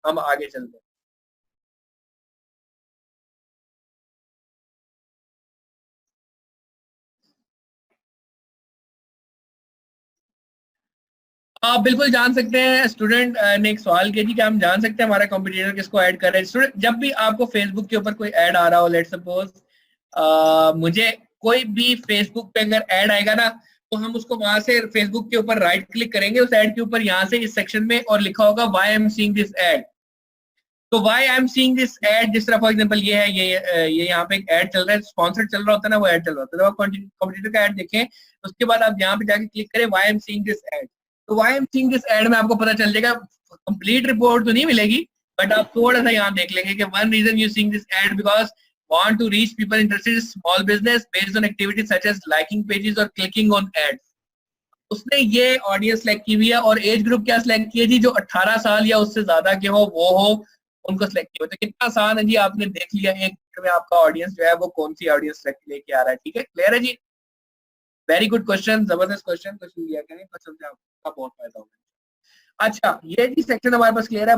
हम आगे चलते हैं। आप बिल्कुल जान सकते हैं, स्टूडेंट ने एक सवाल किया जी कि हम जान सकते हैं हमारा कंपटीटर किसको ऐड कर रहे हैं। स्टूडेंट, जब भी आपको फेसबुक के ऊपर कोई ऐड आ रहा हो, लेट्स सपोज मुझे कोई भी फेसबुक पे अगर ऐड आएगा ना, तो हम उसको वहां से फेसबुक के ऊपर राइट क्लिक करेंगे उस ऐड के ऊपर, यहाँ से इस सेक्शन में, और लिखा होगा why I am seeing this ad. तो why I am seeing this ad, जिस तरह फॉर एग्जांपल ये है, ये यहाँ पे एक ऐड चल रहा है, स्पॉन्सर्ड चल रहा होता है ना, वो ऐड चल रहा होता है। तो आप कंपटीटर का ऐड देखें, उसके बाद आप यहाँ पे जाके क्लिक करें why I am seeing this ad. तो why I am seeing this ad में आपको पता चल जाएगा, कंप्लीट रिपोर्ट तो नहीं मिलेगी, बट आप थोड़ा सा यहाँ देख लेंगे कि one reason you seeing this ad because want to reach people interested in small business based on activities such as liking pages or clicking on ads। उसने ये ऑडियंस सेलेक्ट की हुई है, और एज ग्रुप क्या सेलेक्ट की है जी, जो 18 साल या उससे ज्यादा के हो, वो हो, उनको सेलेक्ट किया। तो कितना आसान है जी, आपने देख लिया एक मिनट में आपका ऑडियंस जो है वो कौन सी ऑडियंस सेलेक्ट लेके आ रहा है। ठीक है, क्लियर है जी? वेरी गुड क्वेश्चन, जबरदस्त क्वेश्चन, क्वेश्चन लिया करें, क्वेश्चन से आपका बहुत फायदा होगा। अच्छा, ये जी सेक्शन हमारे पास क्लियर है।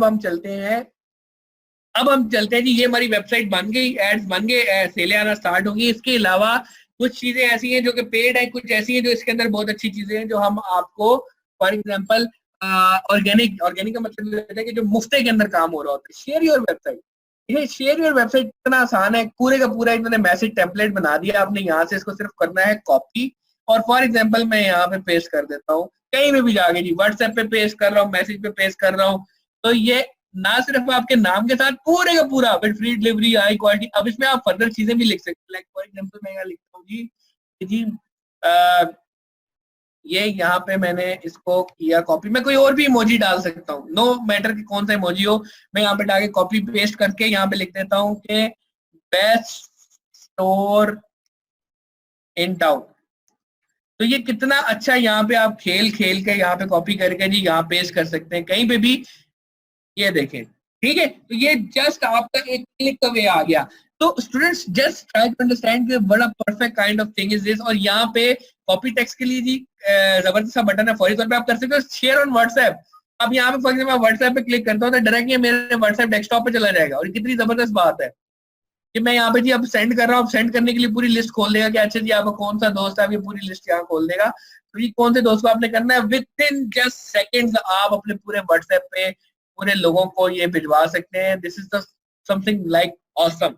अब हम चलते हैं, जी, ये हमारी वेबसाइट बन गई, एड्स बन गए, सेलें आना स्टार्ट होंगी। इसके अलावा कुछ चीजें ऐसी हैं जो कि पेड है, कुछ ऐसी हैं जो इसके अंदर बहुत अच्छी चीजें हैं जो हम आपको, फॉर एग्जांपल ऑर्गेनिक का मतलब होता है कि जो मुफ्ते के अंदर काम हो रहा होता है। शेयर योर वेबसाइट, ये शेयर योर वेबसाइट इतना आसान है, पूरे का पूरा इन्होंने मैसेज टेम्पलेट बना दिया। आपने यहाँ से इसको सिर्फ करना है कॉपी, और फॉर एग्जाम्पल मैं यहाँ पे पेस्ट कर देता हूँ, कहीं पे भी जाके जी, व्हाट्सएप पे पेस्ट कर रहा हूँ, मैसेज पे पेस्ट कर रहा हूँ। तो ये ना सिर्फ आपके नाम के साथ पूरे का पूरा with free delivery, high quality. अब इसमें आप फर्दर चीजें भी लिख सकते हैं, लाइक फॉर एग्जांपल मैं यहाँ लिखता हूँ जी ये यहाँ पे मैंने इसको किया कॉपी, मैं कोई और भी इमोजी डाल सकता हूँ, नो मैटर कि कौन सा इमोजी हो। मैं यहाँ पे डाके कॉपी पेस्ट करके यहाँ पे लिख देता हूँ कि बेस्ट स्टोर इन टाउन। तो ये कितना अच्छा, यहाँ पे आप खेल खेल के यहाँ पे कॉपी करके जी यहाँ पेस्ट कर सकते हैं कहीं पे भी। ये देखें, ठीक है, तो ये जस्ट आपका एक क्लिक अवे आ गया। तो students just try to understand कि what a perfect kind of thing is this. और यहाँ पे कॉपी टेक्स्ट के लिए जी जबरदस्त सा बटन है, फौरी तौर पे आप कर सकते हो शेयर ऑन व्हाट्सएप। अब यहाँ पे फॉर एग्जांपल व्हाट्सएप पे क्लिक करता हूँ तो डायरेक्ट ये मेरे व्हाट्सएप डेस्कटॉप पे चला जाएगा। और कितनी जबरदस्त बात है कि मैं यहाँ पे जी अब सेंड कर रहा हूँ, सेंड करने के लिए पूरी लिस्ट खोल देगा कि अच्छा जी आपका कौन सा दोस्त है, आप ये पूरी लिस्ट यहाँ खोल देगा। तो ये कौन से दोस्त को आपने करना है, विद इन जस्ट सेकेंड्स आप अपने पूरे व्हाट्सएप पे पूरे लोगों को ये भिजवा सकते हैं। This is the something like awesome.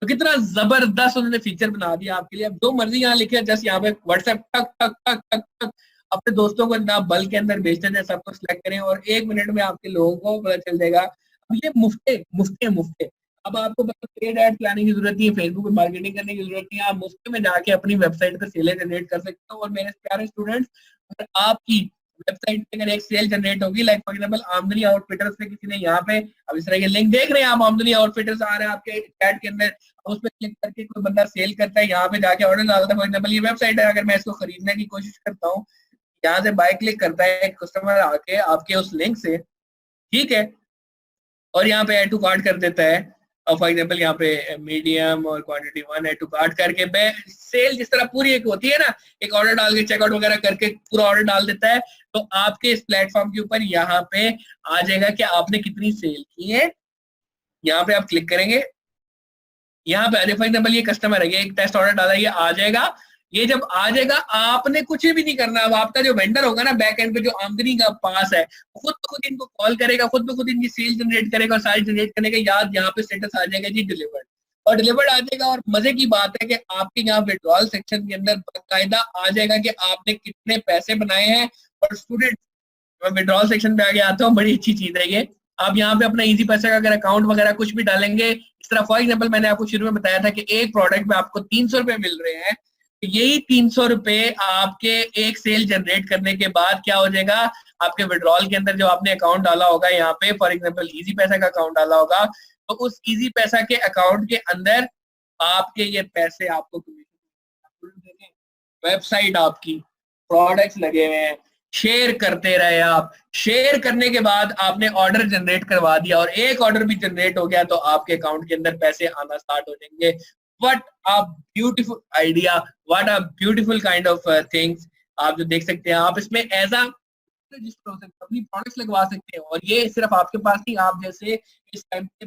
तो कितना जबरदस्त उन्होंने फीचर बना दिया आपके लिए। अब जो मर्जी यहाँ लिखे, जस्ट यहाँ पे व्हाट्सएप टक टक टक टक टक अपने दोस्तों को ना बल्क के अंदर भेजते थे, सबको सिलेक्ट करें और 1 मिनट में आपके लोगों को पता चल जाएगा। अब ये मुफ्ते मुफ्ते मुफ्ते, अब आपको पेड एड चलाने की जरूरत नहीं है, फेसबुक पे मार्केटिंग करने की जरूरत नहीं है, आप मुफ्त में जाके अपनी वेबसाइट पे सेलें जनरेट कर सकते हो। और मेरे प्यारे स्टूडेंट्स, अगर आपकी वेबसाइट पे अगर एक सेल जनरेट होगी, लाइक फॉर एग्जांपल आमदनी आउटफिटर्स पे किसी ने यहाँ पे, अब इस तरह के लिंक देख रहे हैं आप, आमदनी आउटफिटर्स आ रहे हैं आपके चैट के अंदर, उस पर क्लिक करके कोई बंदा सेल करता है, यहाँ पे जाके ऑर्डर डालता है। फॉर एग्जांपल ये वेबसाइट है, अगर मैं इसको खरीदने की कोशिश करता हूँ, यहाँ से बाय क्लिक करता है कस्टमर आके आपके उस लिंक से, ठीक है, और यहाँ पे ऐड टू कार्ट कर देता है। और फॉर एग्जांपल यहाँ पे मीडियम और क्वांटिटी 1 ऐड टू कार्ट करके सेल जिस तरह पूरी एक होती है ना, एक ऑर्डर डाल के चेकआउट वगैरह करके पूरा ऑर्डर डाल देता है। तो आपके इस प्लेटफॉर्म के ऊपर यहाँ पे आ जाएगा कि आपने कितनी सेल की है। यहाँ पे आप क्लिक करेंगे, यहाँ पे फॉर एग्जांपल ये कस्टमर है, ये एक टेस्ट ऑर्डर डाला, ये आ जाएगा। ये जब आ जाएगा आपने कुछ भी नहीं करना। अब आपका जो वेंडर होगा ना बैक एंड पे, जो आमदनी का पास है, खुद ब खुद इनको कॉल करेगा, खुद ब खुद इनकी सेल जनरेट करेगा, और सारी जनरेट करने के याद यहाँ पे स्टेटस आ जाएगा जी डिलीवर्ड, और डिलीवर्ड आ जाएगा। और मजे की बात है कि आपके यहाँ विड्रॉल सेक्शन के अंदर बाकायदा आ जाएगा कि आपने कितने पैसे बनाए हैं। और स्टूडेंट, मैं विड्रॉल सेक्शन पे आगे आता हूँ, बड़ी अच्छी चीज है ये। आप यहाँ पे अपना इजी पैसे का अगर अकाउंट वगैरह कुछ भी डालेंगे, इस तरह फॉर एग्जांपल मैंने आपको शुरू में बताया था कि एक प्रोडक्ट पे आपको 300 रुपए मिल रहे हैं, तो यही 300 रुपए आपके एक सेल जनरेट करने के बाद क्या हो जाएगा, आपके विड्रॉल के अंदर जो आपने अकाउंट डाला होगा, यहाँ पे फॉर एग्जांपल इजी पैसा का अकाउंट डाला होगा, तो उस इजी पैसा के अकाउंट के अंदर आपके ये पैसे आपको वेबसाइट आपकी, प्रोडक्ट्स लगे हुए हैं, शेयर करते रहे आप। शेयर करने के बाद आपने ऑर्डर जनरेट करवा दिया, और एक ऑर्डर भी जनरेट हो गया तो आपके अकाउंट के अंदर पैसे आना स्टार्ट हो जाएंगे। What a beautiful idea, what a beautiful kind of things आप जो देख सकते हैं। आप इसमें एज अ रजिस्टर हो सकते हैं, अपनी प्रोडक्ट्स लगवा सकते हैं। और ये सिर्फ आपके पास नहीं, आप जैसे इस टाइम पे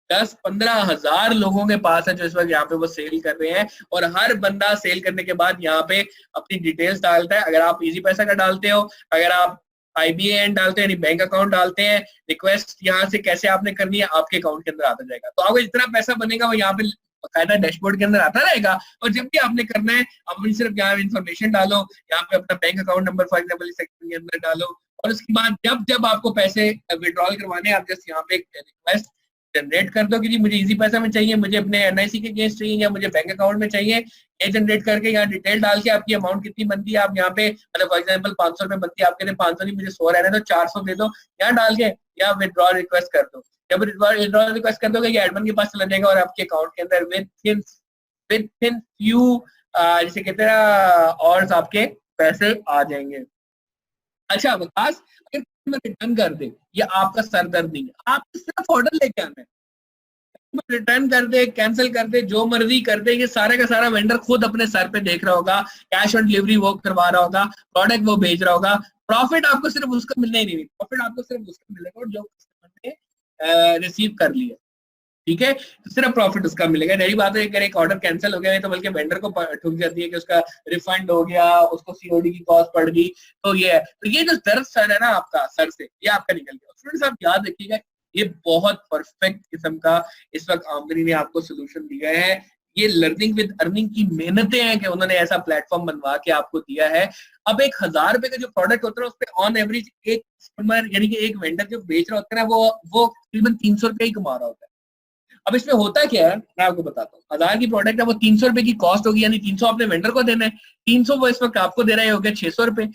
10-15 हजार लोगों के पास है जो इस वक्त यहाँ पे वो सेल कर रहे हैं, और हर बंदा सेल करने के बाद यहाँ पे अपनी डिटेल्स डालता है। अगर आप इजी पैसा का डालते हो, अगर आप IBAN डालते हैं यानी बैंक अकाउंट डालते हैं, रिक्वेस्ट यहाँ से कैसे आपने करनी है आपके अकाउंट के अंदर आता जाएगा। तो आपको जितना पैसा बनेगा वो यहाँ पे बाकायदा डैशबोर्ड के अंदर आता रहेगा। और जब भी आपने करना है आप सिर्फ यहाँ इन्फॉर्मेशन डालो, यहाँ पे अपना bank account number for example section के अंदर डालो, और उसके बाद जब जब आपको पैसे विड्रॉल करवाने आप जस्ट यहाँ पे एक रिक्वेस्ट जनरेट कर दो कि जी मुझे इजी पैसा में चाहिए, मुझे अपने NIC के अगेंस्ट चाहिए, या मुझे बैंक अकाउंट में चाहिए। ये जनरेट करके यहाँ डिटेल डाल के आपकी अमाउंट कितनी बनती है आप यहाँ पे, मतलब फॉर एग्जाम्पल 500 रुपए बनती है, आप कहते हैं 500 नहीं मुझे 100 रहने दो, 400 दे दो, यहाँ डाल के या विड्रॉल रिक्वेस्ट कर दो। जब विड्रॉल रिक्वेस्ट कर दोगे ये एडमिन के पास चला जाएगा और आपके अकाउंट के अंदर विद इन फ्यू जिसे कहते हैं और आपके पैसे आ जाएंगे। अच्छा विकास, अगर रिटर्न कर दे, ये आपका सर दर्द नहीं है, आपको सिर्फ ऑर्डर लेके आना है। रिटर्न कर दे, कैंसिल कर दे, जो मर्जी कर दे, ये सारा का सारा वेंडर खुद अपने सर पे देख रहा होगा, कैश ऑन डिलीवरी वो करवा रहा होगा, प्रोडक्ट वो भेज रहा होगा। प्रॉफिट आपको सिर्फ उसका मिलना ही नहीं, प्रॉफिट आपको सिर्फ उसका मिलेगा जो कस्टमर ने रिसीव कर लिया, ठीक है। तो सिर्फ प्रॉफिट उसका मिलेगा। यही बात है अगर एक ऑर्डर कैंसिल हो गया तो बल्कि वेंडर को ठुक जाती है कि उसका रिफंड हो गया, उसको COD की कॉस्ट पड़ गई। तो ये है, तो ये जो दर्द सर है ना आपका सर से, ये आपका निकल गया। स्टूडेंट्स आप याद रखिएगा, ये बहुत परफेक्ट किस्म का इस वक्त आमदनी ने आपको सोल्यूशन दिया है। ये लर्निंग विद अर्निंग की मेहनतें हैं कि उन्होंने ऐसा प्लेटफॉर्म बनवा के आपको दिया है। अब 1000 रुपए का जो प्रोडक्ट होता है उस पर ऑन एवरेज एक कस्टमर यानी कि एक वेंडर जो बेच रहा होता है ना वो तकरीबन 300 रुपए ही कमा रहा होता है। अब इसमें होता क्या है मैं आपको बताता हूँ। 1000 की प्रोडक्ट है, वो 300 रुपए की कॉस्ट होगी, यानी 300 आपने वेंडर को देना है, 300 वो इस वक्त आपको दे रहा है, हो गया 600 रुपए,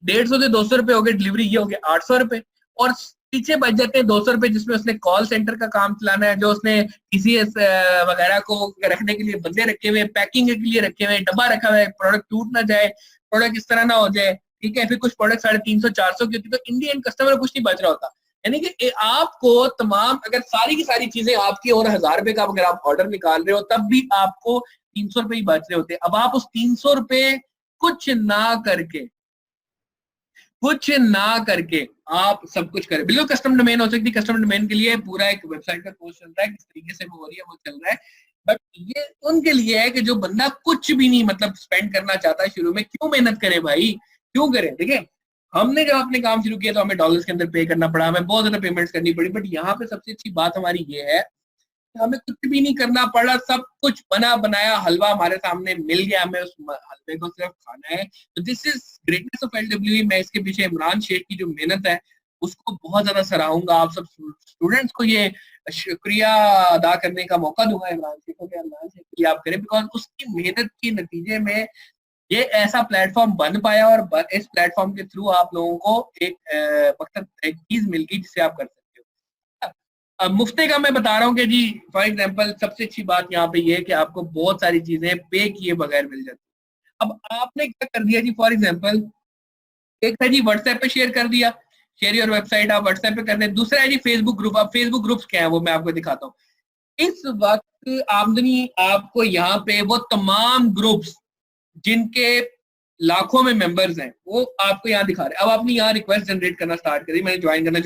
150 से 200 रुपए हो गए डिलीवरी, ये हो गया 800 रुपए, और पीछे बच जाते हैं 200 रुपए जिसमें उसने कॉल सेंटर का काम चलाना है, जो उसने TCS वगैरह को रखने के लिए बंदे रखे हुए, पैकिंग के लिए रखे हुए, डब्बा रखा हुआ है, प्रोडक्ट टूट ना जाए, प्रोडक्ट इस तरह ना हो जाए, ठीक है। फिर कुछ प्रोडक्ट 350-400 की होती है, तो इंडियन कस्टमर कुछ नहीं बच रहा होता। यानी कि आपको तमाम अगर सारी की सारी चीजें आपकी और 1000 रुपए का अगर आप ऑर्डर निकाल रहे हो तब भी आपको 300 रुपए ही बच रहे होते। अब आप उस 300 रुपए कुछ ना करके आप सब कुछ करें। बिल्कुल कस्टम डोमेन हो सकती है, कस्टम डोमेन के लिए पूरा एक वेबसाइट का कोर्स चल रहा है, किस तरीके से वो हो रही है वो चल रहा है। बट ये उनके लिए है कि जो बंदा कुछ भी नहीं मतलब स्पेंड करना चाहता है शुरू में, क्यों मेहनत करे भाई, क्यों करे। देखिए हमने जब अपने काम शुरू किया तो हमें डॉलर्स के अंदर पे करना पड़ा, हमें बहुत ज्यादा पेमेंट्स करनी पड़ी, बट यहाँ पे सबसे अच्छी बात हमारी ये है कि हमें कुछ भी नहीं करना पड़ा, सब कुछ बना बनाया हलवा हमारे सामने मिल गया, हमें उस हलवे को सिर्फ खाना है। तो this is greatness of LWE। मैं इसके पीछे इमरान शेख की जो मेहनत है उसको बहुत ज्यादा सराहूंगा। आप सब स्टूडेंट्स को ये शुक्रिया अदा करने का मौका दूंगा इमरान शेख को, इमरान शेख के लिए आप करें, बिकॉज उसकी मेहनत के नतीजे में ये ऐसा प्लेटफॉर्म बन पाया, और इस प्लेटफॉर्म के थ्रू आप लोगों को एक मतलब एक चीज मिल गई जिसे आप कर सकते हो। अब मुफ्ते का मैं बता रहा हूँ कि जी फॉर एग्जांपल सबसे अच्छी बात यहाँ पे ये है कि आपको बहुत सारी चीजें पे किए बगैर मिल जाती है। अब आपने क्या कर दिया जी, फॉर एग्जांपल एक है जी व्हाट्सएप पे शेयर कर दिया, शेयर योर वेबसाइट आप व्हाट्सएप पे कर दें। दूसरा है जी फेसबुक ग्रुप। अब फेसबुक ग्रुप्स क्या है वो मैं आपको दिखाता हूँ। इस वक्त आमदनी आपको यहाँ पे वो तमाम ग्रुप्स जिनके लाखों में मेंबर्स हैं वो आपको यहाँ दिखा रहे हैं। अब आपने यहाँ रिक्वेस्ट जनरेट करना स्टार्ट करी, मैंने ज्वाइन करना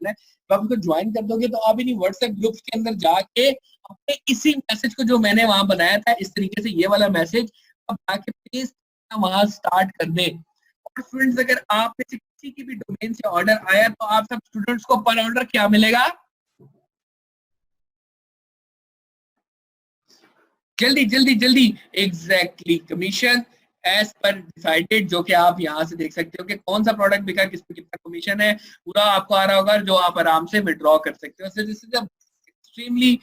है। तो आप उसको ज्वाइन कर दोगे तो आप इन्हीं व्हाट्सएप ग्रुप्स के अंदर जाके अपने इसी मैसेज को जो मैंने वहां बनाया था इस तरीके से, ये वाला मैसेज अब जाके प्लीज वहां स्टार्ट कर दें। और फ्रेंड्स अगर आप में से किसी की भी डोमेन से ऑर्डर आया तो आप सब स्टूडेंट्स को पर ऑर्डर क्या मिलेगा, जल्दी exactly commission as per decided, जो कि आप यहाँ से देख सकते हो कि कौन सा प्रोडक्ट बिका, किस पे कितना कमीशन है, पूरा आपको आ रहा होगा जो आप आराम से विड्रॉ कर सकते हो। This is extremely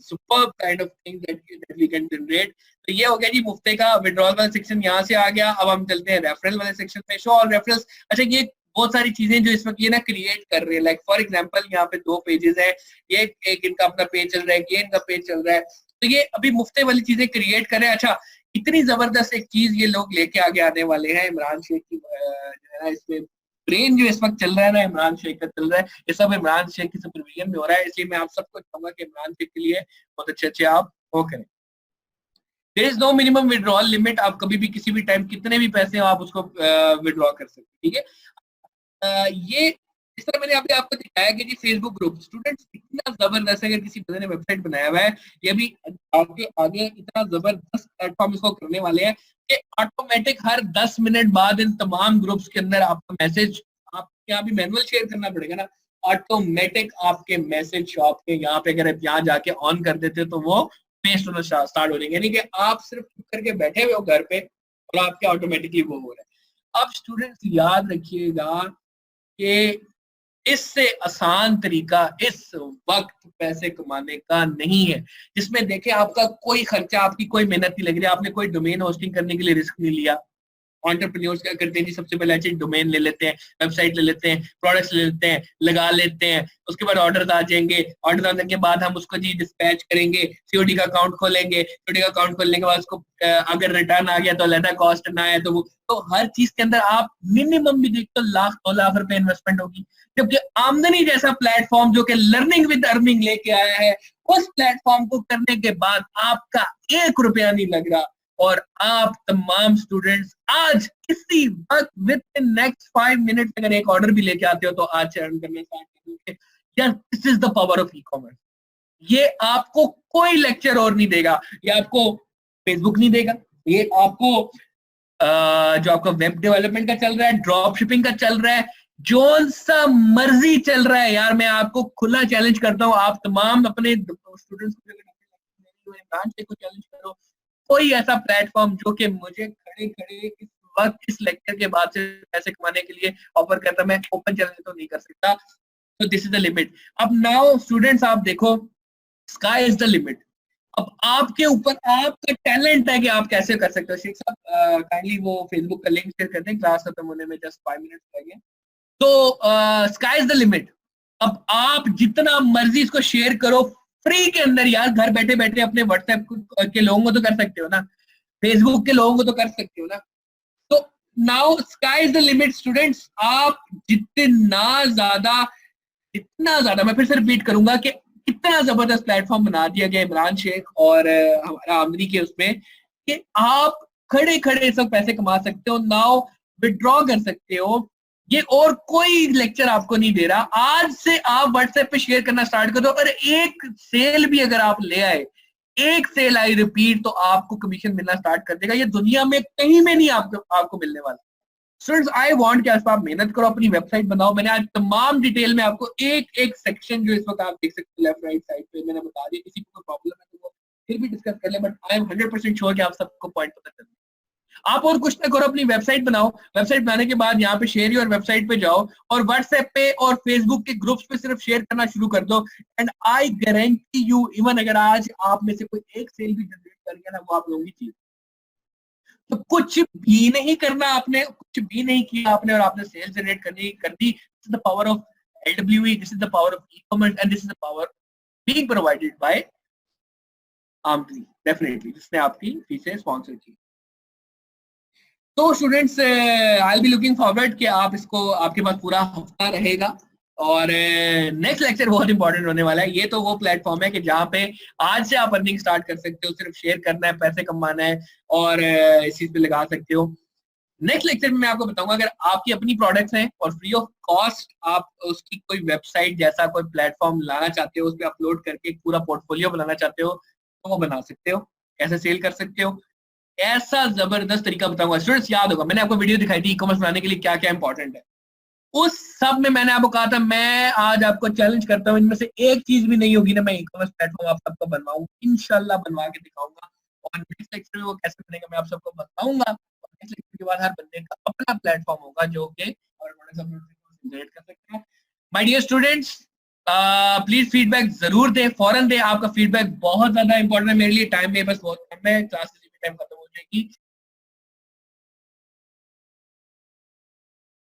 superb kind of thing that we can generate. तो ये हो गया जी मुफ्ते का विड्रॉल वाला सेक्शन यहाँ से आ गया। अब हम चलते हैं रेफरल वाले सेक्शन पे, शो ऑल रेफरल्स। अच्छा ये बहुत सारी चीजें जो इस वक्त ये ना क्रिएट कर रहे हैं, लाइक फॉर एग्जांपल यहाँ पे 2 पेजेस है, ये एक इनका अपना पेज चल रहा है, ये इनका पेज चल रहा है, तो ये अभी मुफ्ते वाली चीजें क्रिएट कर रहे हैं। अच्छा इतनी जबरदस्त एक चीज ये लोग लेके आगे आने वाले हैं, इमरान शेख की जो है ना इसमें ट्रेन जो इस वक्त चल रहा है ना इमरान शेख का चल रहा है, ये सब इमरान शेख की सुपरविजन में हो रहा है। इसलिए मैं आप सबको चाहूंगा कि इमरान शेख के लिए बहुत अच्छे आप वो करें। There is no minimum withdrawal limit, आप कभी भी किसी भी टाइम कितने भी पैसे हो आप उसको विड्रॉ कर सकते हैं, ठीक है। ये इस तरह मैंने अभी आपको दिखाया कि जी फेसबुक ग्रुप स्टूडेंट्स इतना जबरदस्त है, अगर किसी बंदे ने वेबसाइट बनाया हुआ है, ये भी आगे आगे इतना जबरदस्त प्लेटफॉर्म इसको करने वाले हैं कि ऑटोमेटिक हर 10 मिनट बाद इन तमाम ग्रुप्स के अंदर आपका मैसेज, आपके यहाँ भी मैनुअल शेयर करना पड़ेगा ना, ऑटोमेटिक आपके मैसेज शॉप के यहाँ पे अगर आप यहाँ जाके ऑन कर देते तो वो पेस्ट होना स्टार्ट हो जाएंगे, यानी कि आप सिर्फ चुप करके बैठे हुए हो घर पे और आपके ऑटोमेटिकली वो हो रहा है। अब स्टूडेंट्स याद रखिएगा कि इससे आसान तरीका इस वक्त पैसे कमाने का नहीं है, जिसमें देखें आपका कोई खर्चा, आपकी कोई मेहनत नहीं लग रही, आपने कोई डोमेन होस्टिंग करने के लिए रिस्क नहीं लिया। एंटरप्रेन्योर्स क्या करते हैं जी, सबसे पहले अच्छे डोमेन ले लेते हैं, वेबसाइट ले लेते हैं, प्रोडक्ट्स ले लेते हैं, लगा लेते हैं, उसके बाद ऑर्डर आ जाएंगे, ऑर्डर आने के बाद हम उसको जी डिस्पैच करेंगे, सीओडी का अकाउंट खोलेंगे, सीओडी का अकाउंट खोलने के बाद उसको अगर रिटर्न आ गया तो अलग कॉस्ट ना आए, तो वो तो हर चीज के अंदर आप मिनिमम भी देख तो ₹1,00,000 इन्वेस्टमेंट होगी। जबकि आमदनी जैसा प्लेटफॉर्म जो कि लर्निंग विद अर्निंग लेके आया है, उस प्लेटफॉर्म को करने के बाद आपका ₹1 नहीं लग रहा और आप तमाम स्टूडेंट्स आज किसी वक्त विद इन नेक्स्ट 5 मिनट अगर एक ऑर्डर भी लेके आते हो तो आज से अर्न करना स्टार्ट करोगे। यार this is the power of e commerce. ये आपको कोई लेक्चर और नहीं देगा, ये आपको फेसबुक नहीं देगा, ये आपको जो आपका वेब डेवलपमेंट का चल रहा है, ड्रॉप शिपिंग का चल रहा है, जो सा मर्जी चल रहा है, यार मैं आपको खुला चैलेंज करता हूँ, आप तमाम अपने स्टूडेंट्स को चैलेंज करो, कोई ऐसा प्लेटफॉर्म जो कि मुझे खड़े खड़े इस वक्त इस लेक्चर के बाद से पैसे कमाने के लिए ऑफर करता, मैं ओपन चैलेंज तो नहीं कर सकता। तो दिस इज द लिमिट। अब नाउ स्टूडेंट्स आप देखो, स्काई इज द लिमिट। अब आपके ऊपर आपका टैलेंट है कि आप कैसे कर सकते हो। शेख साहब काइंडली वो फेसबुक का लिंक शेयर करते हैं, क्लास खत्म होने में जस्ट 5 मिनट रह गए। तो स्काई इज द लिमिट। अब आप जितना मर्जी इसको शेयर करो फ्री के अंदर, यार घर बैठे बैठे अपने व्हाट्सएप के लोगों को तो कर सकते हो ना, फेसबुक के लोगों को तो कर सकते हो ना। तो now sky is the limit students. आप जितना ज्यादा मैं फिर से रिपीट करूंगा कि इतना जबरदस्त प्लेटफॉर्म बना दिया गया इमरान शेख और हमारा आमदनी के उसमें कि आप खड़े खड़े सब पैसे कमा सकते हो, नाउ विड्रॉ कर सकते हो। ये और कोई लेक्चर आपको नहीं दे रहा। आज से आप व्हाट्सएप पे शेयर करना स्टार्ट कर दो और एक सेल भी अगर आप ले आए, एक सेल आई रिपीट, तो आपको कमीशन मिलना स्टार्ट कर देगा। ये दुनिया में कहीं में नहीं आपको मिलने वाला। स्टूडेंट्स आई वांट कि आप मेहनत करो, अपनी वेबसाइट बनाओ। मैंने आज तमाम डिटेल में आपको एक एक सेक्शन जो इस वक्त आप देख सकते हैं लेफ्ट राइट साइड पे मैंने बता दिया। किसी को प्रॉब्लम है तो वो फिर भी डिस्कस कर ले, बट आई एम 100% श्योर कि आप सबको पॉइंट पता चल। आप और कुछ ना करो, अपनी वेबसाइट बनाओ। वेबसाइट बनाने के बाद यहाँ पे शेयर योर वेबसाइट पे जाओ और व्हाट्सएप पे और फेसबुक के ग्रुप्स पे सिर्फ शेयर करना शुरू कर दो। And I guarantee you, even अगर आज आप में से कोई एक सेल भी जनरेट कर गया ना, वो आप लोगों की चीज। तो कुछ भी नहीं करना आपने, कुछ भी नहीं किया आपने और आपने सेल जनरेट कर दी। This is the power of LWE, this is the power of e-commerce and this is the power being provided by Aamdani, definitely जिसने आपकी फीसें स्पॉन्सर की। तो students I will be looking forward कि आप इसको, आपके पास पूरा हफ्ता रहेगा और नेक्स्ट लेक्चर बहुत इंपॉर्टेंट होने वाला है। ये तो वो प्लेटफॉर्म है कि जहाँ पे आज से आप अर्निंग स्टार्ट कर सकते हो, सिर्फ शेयर करना है, पैसे कमाना है और इस चीज पे लगा सकते हो। नेक्स्ट लेक्चर में मैं आपको बताऊंगा अगर आपकी अपनी प्रोडक्ट्स हैं और फ्री ऑफ कॉस्ट आप उसकी कोई वेबसाइट जैसा कोई प्लेटफॉर्म लाना चाहते हो, उस पर अपलोड करके पूरा पोर्टफोलियो बनाना चाहते हो, तो वो बना सकते हो। कैसे सेल कर सकते हो, ऐसा जबरदस्त तरीका बताऊंगा। स्टूडेंट्स याद होगा मैंने आपको वीडियो दिखाई थी ई-कॉमर्स बनाने के लिए क्या क्या इंपॉर्टेंट है। उस सब में मैंने आपको कहा था मैं आज आपको चैलेंज करता हूँ, इनमें से एक चीज भी नहीं होगी ना मैं ई-कॉमर्स प्लेटफॉर्म आप सबको बनवाऊंगा, इंशाल्लाह बनवा के दिखाऊंगा। और नेक्स्ट लेक्चर में वो कैसे बनेगा मैं आप सबको बताऊंगा। नेक्स्ट लेक्चर के बाद हर बंदे का अपना प्लेटफॉर्म होगा जो कि जनरेट कर सकता है। My dear students please feedback जरूर दे, फौरन दे। आपका फीडबैक बहुत ज्यादा इंपॉर्टेंट है मेरे लिए। टाइम में बस बहुत कम है, क्लास इसी टाइम खत्म हो जाएगी।